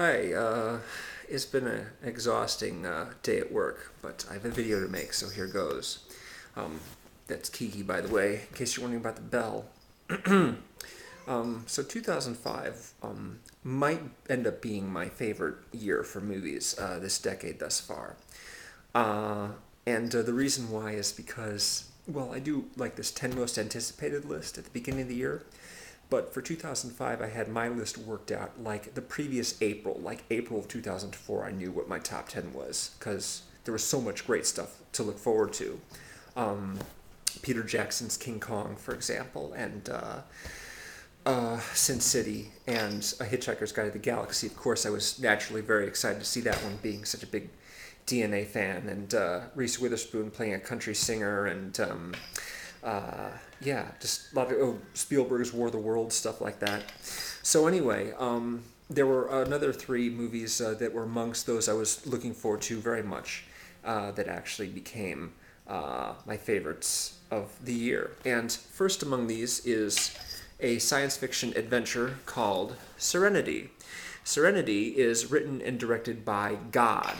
Hi, it's been an exhausting day at work, but I have a video to make, so here goes. Um, that's Kiki, by the way, in case you're wondering about the bell. So 2005 might end up being my favorite year for movies this decade thus far. Uh, and the reason why is because, well, I do like this 10 most anticipated list at the beginning of the year. But for 2005, I had my list worked out like the previous April, like April of 2004. I knew what my top 10 was because there was so much great stuff to look forward to. Um, Peter Jackson's King Kong, for example, and Sin City, and A Hitchhiker's Guide to the Galaxy. Of course, I was naturally very excited to see that one, being such a big DNA fan, and Reese Witherspoon playing a country singer, and yeah, just a lot of Spielberg's War of the Worlds, stuff like that. So anyway, there were another three movies that were amongst those I was looking forward to very much that actually became my favorites of the year. And first among these is a science fiction adventure called Serenity. Serenity is written and directed by God,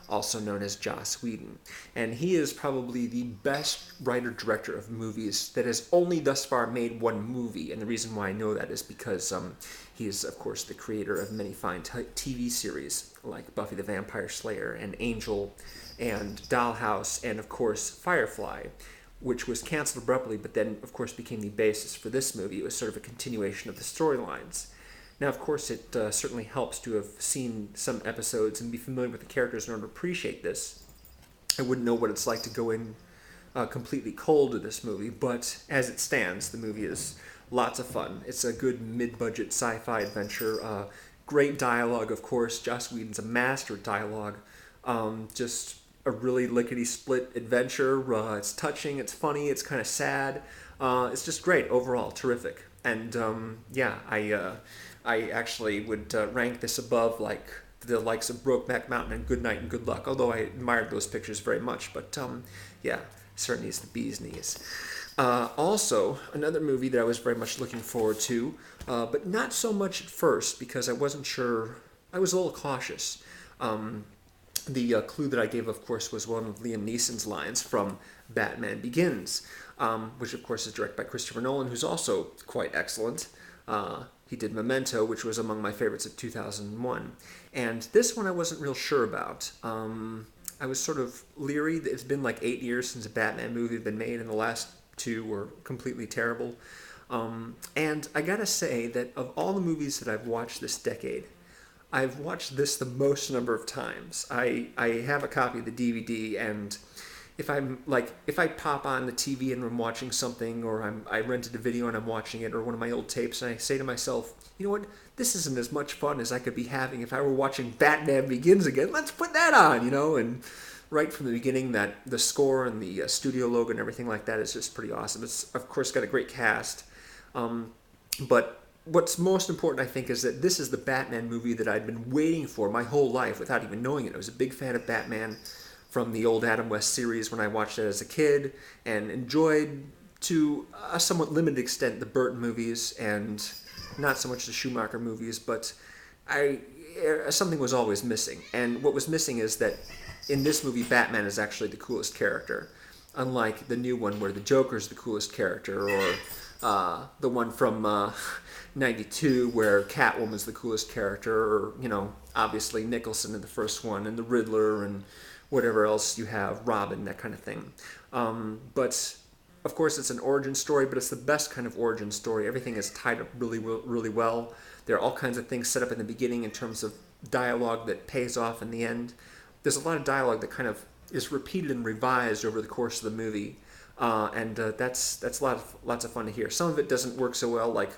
also known as Joss Whedon. And he is probably the best writer-director of movies that has only thus far made one movie. And the reason why I know that is because he is, of course, the creator of many fine TV series like Buffy the Vampire Slayer and Angel and Dollhouse and, of course, Firefly, which was canceled abruptly but then, of course, became the basis for this movie. It was sort of a continuation of the storylines. Now, of course, it certainly helps to have seen some episodes and be familiar with the characters in order to appreciate this. I wouldn't know what it's like to go in completely cold to this movie, but as it stands, the movie is lots of fun. It's a good mid-budget sci-fi adventure. Great dialogue, of course. Joss Whedon's a master at dialogue. Just a really lickety-split adventure. It's touching, it's funny, it's kind of sad. It's just great overall, terrific. And yeah, I actually would rank this above like the likes of Brokeback Mountain and Good Night and Good Luck, although I admired those pictures very much. But yeah, certainly is the bee's knees. Also, another movie that I was very much looking forward to, but not so much at first because I wasn't sure. I was a little cautious. The clue that I gave, of course, was one of Liam Neeson's lines from Batman Begins, which, of course, is directed by Christopher Nolan, who's also quite excellent. He did Memento, which was among my favorites of 2001. And this one I wasn't real sure about. I was sort of leery. It's been like 8 years since a Batman movie had been made, and the last two were completely terrible. And I gotta say that of all the movies that I've watched this decade, I've watched this the most number of times. I have a copy of the DVD, and if I pop on the TV and I'm watching something, or I rented a video and I'm watching it, or one of my old tapes, and I say to myself, you know what, this isn't as much fun as I could be having if I were watching Batman Begins again. Let's put that on, and right from the beginning, that the score and the studio logo and everything like that is just pretty awesome. It's, of course, got a great cast, but what's most important, I think, is that this is the Batman movie that I'd been waiting for my whole life without even knowing it. I was a big fan of Batman from the old Adam West series when I watched it as a kid, and enjoyed, to a somewhat limited extent, the Burton movies, and not so much the Schumacher movies, but something was always missing. And what was missing is that in this movie, Batman is actually the coolest character, unlike the new one where the Joker's the coolest character, or the one from 92 where Catwoman's the coolest character, or, obviously Nicholson in the first one, and the Riddler, and whatever else you have, Robin, that kind of thing. But, of course, it's an origin story, but it's the best kind of origin story. Everything is tied up really, really well. There are all kinds of things set up in the beginning in terms of dialogue that pays off in the end. There's a lot of dialogue that kind of is repeated and revised over the course of the movie, and that's lots of fun to hear. Some of it doesn't work so well, like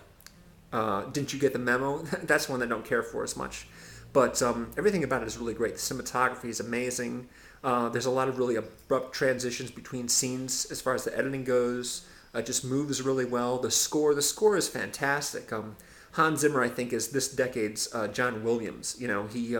Didn't You Get the Memo? That's one that I don't care for as much. But everything about it is really great. The cinematography is amazing. There's a lot of really abrupt transitions between scenes as far as the editing goes. It just moves really well. The score is fantastic. Hans Zimmer, I think, is this decade's John Williams. He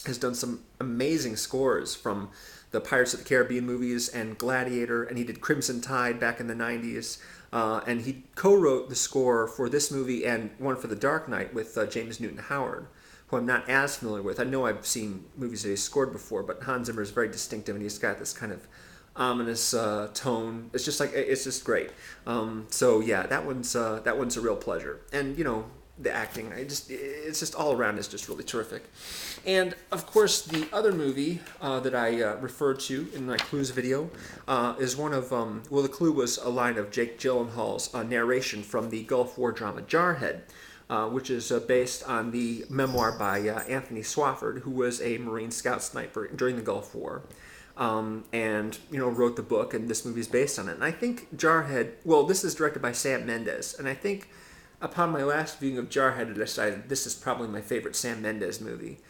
has done some amazing scores from the Pirates of the Caribbean movies and Gladiator, and he did Crimson Tide back in the 90s. And he co-wrote the score for this movie and one for The Dark Knight with James Newton Howard. who I'm not as familiar with. I know I've seen movies that he scored before, but Hans Zimmer is very distinctive, and he's got this kind of ominous tone. It's just like it's just great. So yeah, that one's a real pleasure. And the acting, it's just all around is just really terrific. And of course, the other movie that I referred to in my clues video is one of well, the clue was a line of Jake Gyllenhaal's narration from the Gulf War drama Jarhead. Which is based on the memoir by Anthony Swafford, who was a Marine Scout sniper during the Gulf War, and wrote the book, and this movie is based on it. And I think Jarhead, well, this is directed by Sam Mendes, and I think upon my last viewing of Jarhead, I decided this is probably my favorite Sam Mendes movie,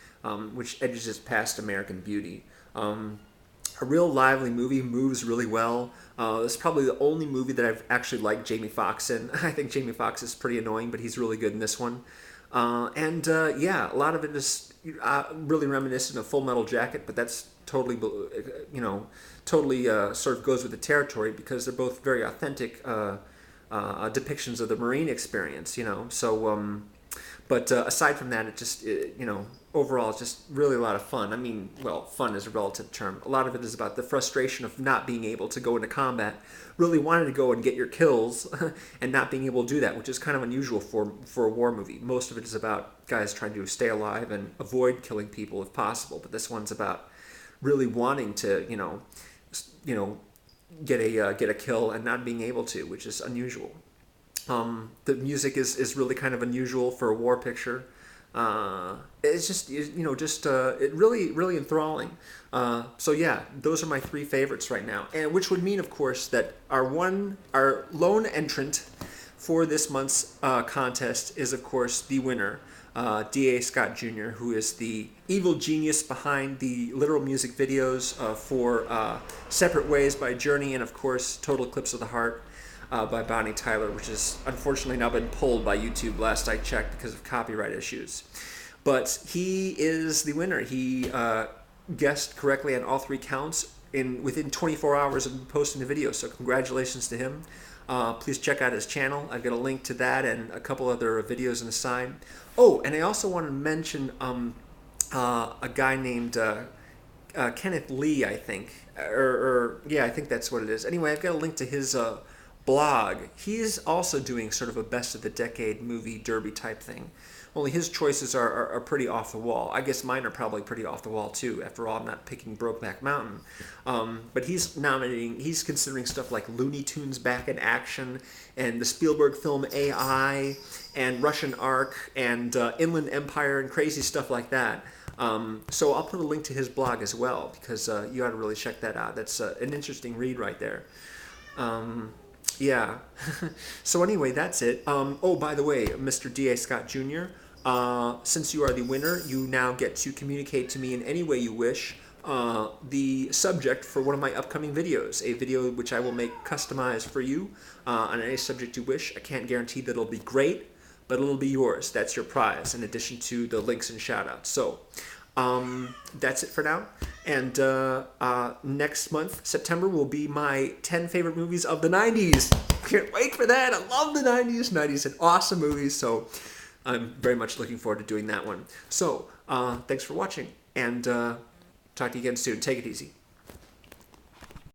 which edges past American Beauty. A real lively movie, moves really well. It's probably the only movie that I've actually liked Jamie Foxx in. I think Jamie Foxx is pretty annoying, but he's really good in this one. Yeah, a lot of it is really reminiscent of Full Metal Jacket, but that's totally, totally sort of goes with the territory because they're both very authentic depictions of the Marine experience, So, but aside from that, overall, it's just really a lot of fun. I mean, well, fun is a relative term. A lot of it is about the frustration of not being able to go into combat, really wanting to go and get your kills, and not being able to do that, which is kind of unusual for a war movie. Most of it is about guys trying to stay alive and avoid killing people if possible. But this one's about really wanting to, get a kill and not being able to, which is unusual. The music is really kind of unusual for a war picture. It's just it really enthralling. So yeah, those are my three favorites right now, and which would mean, of course, that our lone entrant for this month's contest is, of course, the winner, D.A. Scott Jr., who is the evil genius behind the literal music videos for Separate Ways by Journey, and of course Total Eclipse of the Heart by Bonnie Tyler, which has unfortunately now been pulled by YouTube last I checked because of copyright issues. But he is the winner. He guessed correctly on all three counts within 24 hours of posting the video, so congratulations to him. Please check out his channel. I've got a link to that and a couple other videos on the side. Oh, and I also want to mention a guy named Kenneth Lee, I think. Yeah, I think that's what it is. Anyway, I've got a link to his blog. He's also doing sort of a best of the decade movie derby type thing. Only his choices are pretty off the wall. I guess mine are probably pretty off the wall too. After all, I'm not picking Brokeback Mountain. But he's considering stuff like Looney Tunes Back in Action, and the Spielberg film AI, and Russian Ark, and Inland Empire, and crazy stuff like that. So I'll put a link to his blog as well, because you ought to really check that out. That's an interesting read right there. Yeah. So anyway, that's it. Oh, by the way, Mr. D.A. Scott Jr., since you are the winner, you now get to communicate to me in any way you wish the subject for one of my upcoming videos, a video which I will make customized for you on any subject you wish. I can't guarantee that it'll be great, but it'll be yours. That's your prize, in addition to the links and shout-outs. So that's it for now. And next month, September, will be my 10 favorite movies of the 90s. Can't wait for that. I love the 90s. 90s had awesome movies, so I'm very much looking forward to doing that one. So thanks for watching, and talk to you again soon. Take it easy.